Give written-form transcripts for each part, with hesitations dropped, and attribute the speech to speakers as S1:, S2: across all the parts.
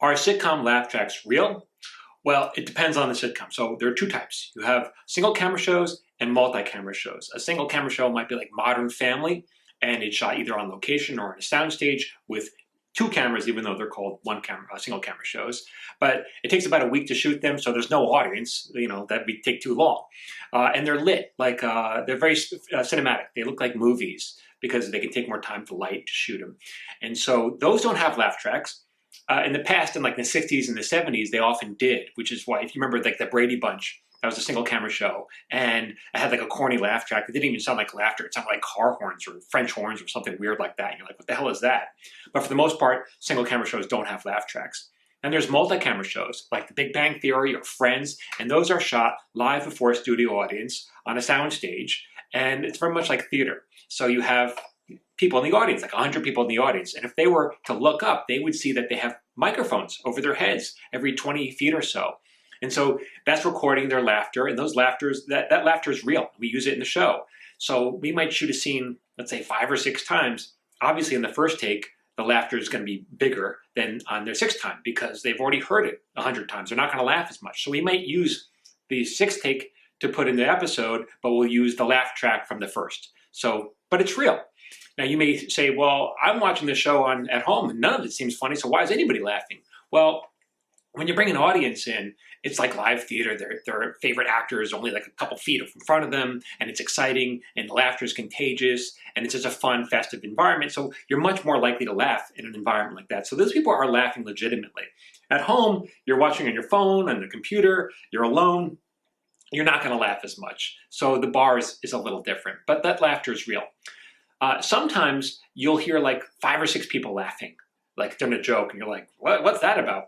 S1: Are sitcom laugh tracks real? Well, it depends on the sitcom. So there are two types. You have single camera shows and multi-camera shows. A single camera show might be like Modern Family, and it's shot either on location or on a soundstage with two cameras, even though they're called single camera shows. But it takes about a week to shoot them, so there's no audience. That'd take too long. And they're lit, they're very cinematic. They look like movies because they can take more time to light to shoot them. And so those don't have laugh tracks. In the past, in like the 60s and the 70s, they often did, which is why, if you remember, like the Brady Bunch, that was a single camera show, and it had like a corny laugh track. It didn't even sound like laughter. It sounded like car horns or French horns or something weird like that. And you're like, what the hell is that? But for the most part, single camera shows don't have laugh tracks. And there's multi-camera shows like The Big Bang Theory or Friends, and those are shot live before a studio audience on a sound stage, and it's very much like theater. So you have people in the audience, like 100 people in the audience, and if they were to look up, they would see that they have microphones over their heads every 20 feet or so. And so that's recording their laughter, and those laughters, that laughter is real. We use it in the show. So we might shoot a scene, let's say 5 or 6 times. Obviously, in the first take, the laughter is going to be bigger than on their 6th time because they've already heard it 100 times. They're not going to laugh as much. So we might use the 6th take to put in the episode, but we'll use the laugh track from the first. So, but it's real. Now you may say, well, I'm watching the show at home and none of it seems funny, so why is anybody laughing? Well, when you bring an audience in, it's like live theater. Their favorite actor is only like a couple feet in front of them, and it's exciting, and the laughter is contagious, and it's just a fun, festive environment. So you're much more likely to laugh in an environment like that. So those people are laughing legitimately. At home, you're watching on your phone, on the computer, you're alone, you're not going to laugh as much. So the bar is a little different, but that laughter is real. Sometimes you'll hear like 5 or 6 people laughing, like during a joke, and you're like, what's that about?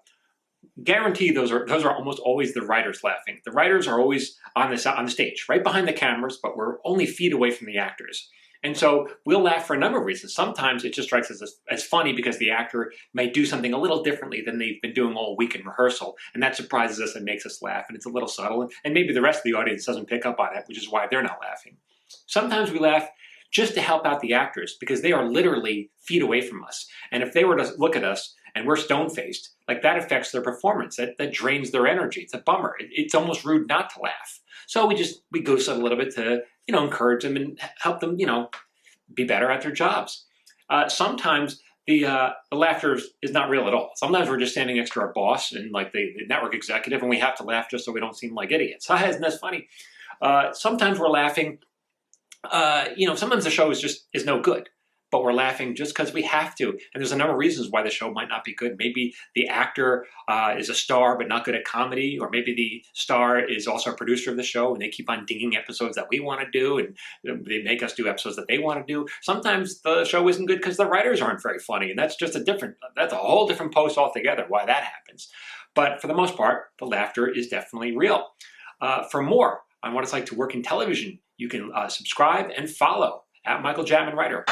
S1: Guarantee those are almost always the writers laughing. The writers are always on the stage, right behind the cameras, but we're only feet away from the actors. And so we'll laugh for a number of reasons. Sometimes it just strikes us as funny because the actor might do something a little differently than they've been doing all week in rehearsal, and that surprises us and makes us laugh, and it's a little subtle, and maybe the rest of the audience doesn't pick up on it, which is why they're not laughing. Sometimes we laugh just to help out the actors because they are literally feet away from us. And if they were to look at us and we're stone-faced, like that affects their performance. That drains their energy. It's a bummer. It's almost rude not to laugh. So we goose it a little bit to, encourage them and help them, be better at their jobs. Sometimes the laughter is not real at all. Sometimes we're just standing next to our boss and like the network executive, and we have to laugh just so we don't seem like idiots. Isn't that funny? Sometimes we're laughing. Sometimes the show is no good, but we're laughing just because we have to. And there's a number of reasons why the show might not be good. Maybe the actor is a star but not good at comedy, or maybe the star is also a producer of the show and they keep on dinging episodes that we want to do, and they make us do episodes that they want to do. Sometimes the show isn't good because the writers aren't very funny, and that's a whole different post altogether why that happens. But for the most part, the laughter is definitely real. For more on what it's like to work in television, you can subscribe and follow at Michael Jatman Writer.